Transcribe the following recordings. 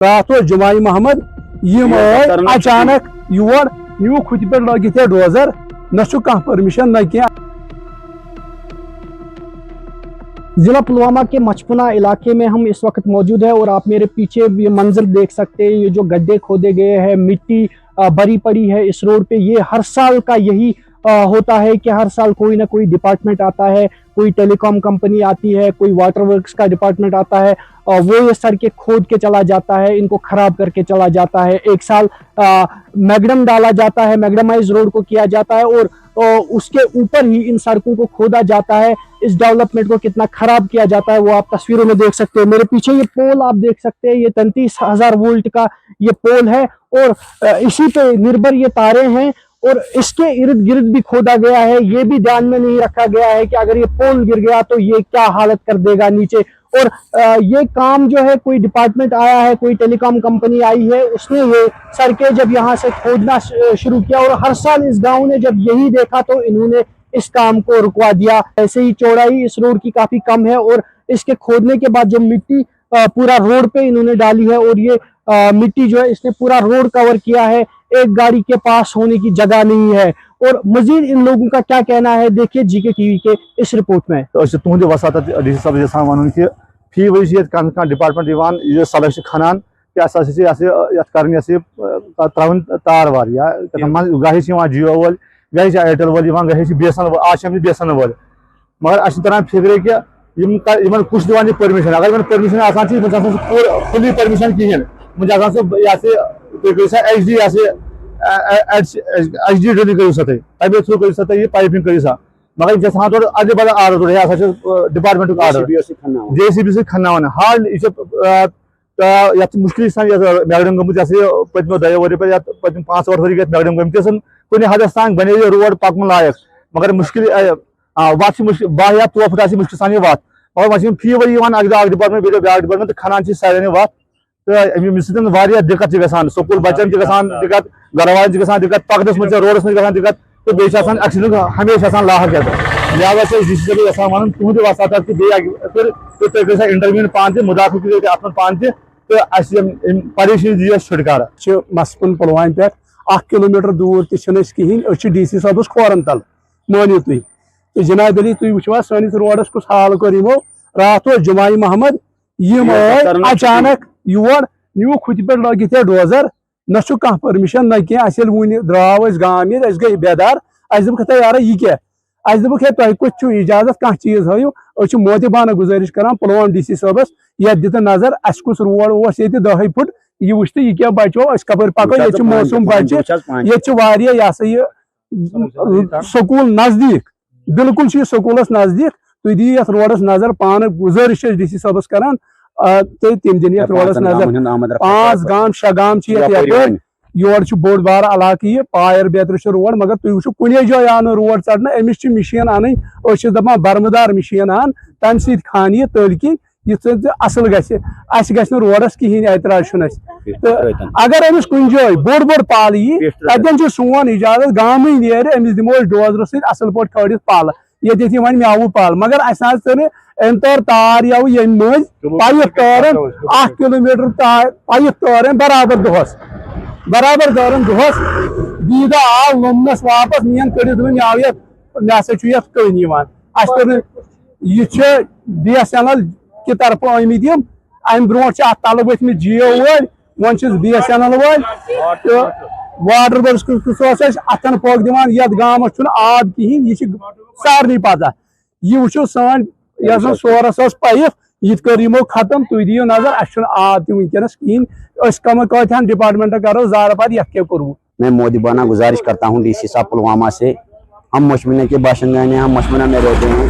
रात जुमाई मोहम्मद यम अचानक your new खुद पे लगित डोजर न परमिशन न क्या। जिला पुलवामा के मचपुना इलाके में हम इस वक्त मौजूद है और आप मेरे पीछे ये मंजर देख सकते हैं। ये जो गड्ढे खोदे गए हैं, मिट्टी भरी पड़ी है इस रोड पे। ये हर साल का यही होता है कि हर साल कोई ना कोई डिपार्टमेंट आता है, कोई टेलीकॉम कंपनी आती है, कोई वाटर वर्क्स का डिपार्टमेंट आता है और वो ये सड़कें खोद के चला जाता है, इनको खराब करके चला जाता है। एक साल मैग्डम डाला जाता है, मैग्डमाइज रोड को किया जाता है और उसके ऊपर ही इन सड़कों को खोदा जाता है। इस डेवलपमेंट को कितना खराब किया जाता है वो आप तस्वीरों में देख सकते हैं। मेरे पीछे ये पोल आप देख सकते हैं, ये 33,000 वोल्ट का ये पोल है और इसी पे निर्भर ये तारे हैं और इसके इर्द गिर्द भी खोदा गया है। ये भी ध्यान में नहीं रखा गया है कि अगर ये पोल गिर गया तो ये क्या हालत कर देगा नीचे। और ये काम जो है कोई डिपार्टमेंट आया है, कोई टेलीकॉम कंपनी आई है, उसने ये सड़कें जब यहाँ से खोदना शुरू किया और हर साल इस गांव ने जब यही देखा तो इन्होंने इस काम को रुकवा दिया। ऐसे ही चौड़ाई इस रोड की काफी कम है और इसके खोदने के बाद जो मिट्टी पूरा रोड पे इन्होंने डाली है और ये मिट्टी जो है इसने पूरा रोड कवर किया है, एक गाड़ी के पास होने की जगह नहीं है। और मजीद इन लोगों का क्या कहना है देखिए जीके टीवी के इस रिपोर्ट में। तुहद वसात डीसी साहब यहां वन कि फी वही डिपार्टमेंट सड़क खनान त्रावन तार वार या गाहे जियो वोल गाहे एयरटेल वोल गाहे BSNL आज BSNL वोल, मगर अस तरह फिक्रे कि कुछ दिवान परमिशन, अगर परमिशन फुली परमिशन कहें HD HD ड्रिलिंग करू सा तबे थ्रू करू सा ये पाइपिंग करू सा, मगर जैसे हाँ थोड़ा अदे बड़ा आर्डर है डिपार्टमेंट का आर्डर JCB से खन्नावन हाल ये मुश्किल सान मैगडम गमुत पत्मो 2 वरी पे पत्म 5 वरी गए मैगडम गमुत कुछ हदस तान बने रोड पकन लायक, मगर मुश्किल वत मुश्किल 12 या 3 फुट मुश्किल सान वत, मगर वह फी वरी डिपार्टमेंट ब्या डिपार्टमेंट खनान सारे वत तो अमे दिक्कत ग स्कूल बचन दिक्कत, घर वाले दिक्कत, पकड़स मज रोडस मज दिक्कत तो बे एक्सीडेंट हमेशा लाक लिहाजा DC साहब वन तुहद वसात कि इंटरव्यू पान मुदाखिल अत पान तो परेशानी दियो छुटकार। मसपुन पुलवाम पे 1 किलोमीटर दूर कहें DC साहब खोरन तल मानियो तुम जनाब अली तुम वो सैनिस रोडस कुछ हाल कर रात जुमाई मोहम्मद यम अचानक योर न्यू खुद पे लगित डोजर न परमिशन न क्या वन द्राव गाम गई बेदार दोप यार यह क्या दोप तुम कुछ इजाजत कह चीज हयू मोतिबाना गुजारिश कर पुलवाम DC साहबस ये दित नजर अस कुछ रोड 10 फुट यह वुच तो यह क्या बचो कपर पको ये मौसम बचे ये यह स्कूल नजदीक बिल्कुल स्कूलस नजदीक तुम दी रोडस नजर पान गुजारिश DC साहबस कर तो तम दिन रोडस नजर 5 गाम 6 गाम योर बोड़ बार इलाक यह पायर बेतर रोड, मगर तुम वो कुने जाए आन रोड चढ़ना अमिस मशीन अन दपान बरमदार मशीन आन तम सी खान यह तलकी असल गस रोडस कहें एतराज तो अगर अमिस कुन जाए बोड़ बोड़ पाल यी तन सोन इजाजत गाम नेर अमिस दिमो डोजर सल पे खड़ित पाल ये वन मेवू पाल, मगर अम तर तार यव ये मज पाइप तारन 1 किलोमीटर पाइप तारन बराबर तारन दोहस दीदा आव लमनस वापस नीन कड़ित मे सा कन कर यह BSNL कि तरफ आमद अम ब्रो तल वथ जियो वोल वन BSNL वोल तो वाटर वर्क्स अथन पक दिवान ये गाँव आब कहें यह सारे पता यह वो सान यह सोरस पाइप यह कर यमो खत्म तुम दियो नजर अस आब तक वनकस कहें कम डिपार्टमेंट करो जार पर यह क्या करूँ। मैं मोदिबाना गुजारिश करता हूँ DC साहब पुलवामा से, हम मशमिना के बाशिंदे हैं, हम मशमिना में रहते हैं।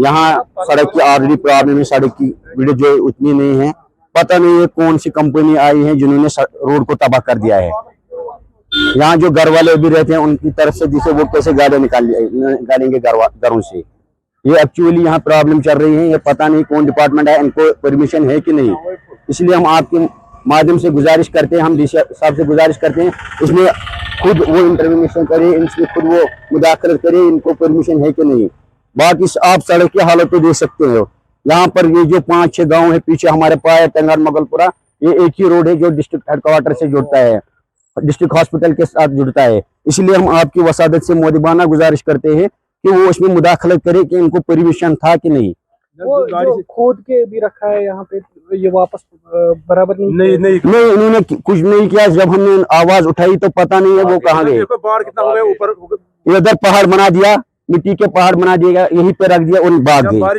यहाँ सड़क की ऑलरेडी प्रॉब्लम है, सड़क की वीडियो जो उतनी नहीं है, पता नहीं है कौन सी कंपनी आई है जिन्होंने रोड को तबाह कर दिया है। यहाँ जो घर वाले भी रहते हैं उनकी तरफ से जिसे वो कैसे गाड़ियाँ निकालेंगे घरों से, ये एक्चुअली यहाँ प्रॉब्लम चल रही है। ये पता नहीं कौन डिपार्टमेंट है, इनको परमिशन है कि नहीं, इसलिए हम आपके माध्यम से गुजारिश करते हैं, हम DC साहब से गुजारिश करते हैं इसमें खुद वो इंटरवेंशन करे, इनसे खुद वो मुदाखलत करे, इनको परमिशन है कि नहीं। बाकी आप सड़क की हालत तो देख सकते हो, यहाँ पर ये जो 5-6 गांव है पीछे हमारे पाया टेंगार मगलपुरा, ये एक ही रोड है जो डिस्ट्रिक्ट हेडक्वार्टर से जुड़ता है, डिस्ट्रिक्ट हॉस्पिटल के साथ जुड़ता है। इसलिए हम आपकी वसादत से मोदिबाना गुजारिश करते हैं कि वो उसमें मुदाखलत करे कि इनको परमिशन था कि नहीं। वो जो खोद के भी रखा है यहाँ पे, ये वापस बराबर नहीं नहीं इन्होंने कुछ नहीं किया। जब हमने आवाज उठाई तो पता नहीं है वो कहाँ गए। बाढ़ कितना हो गया ऊपर, इधर पहाड़ बना दिया, मिट्टी के पहाड़ बना दिएगा, यहीं पे रख दिया और भाग गए।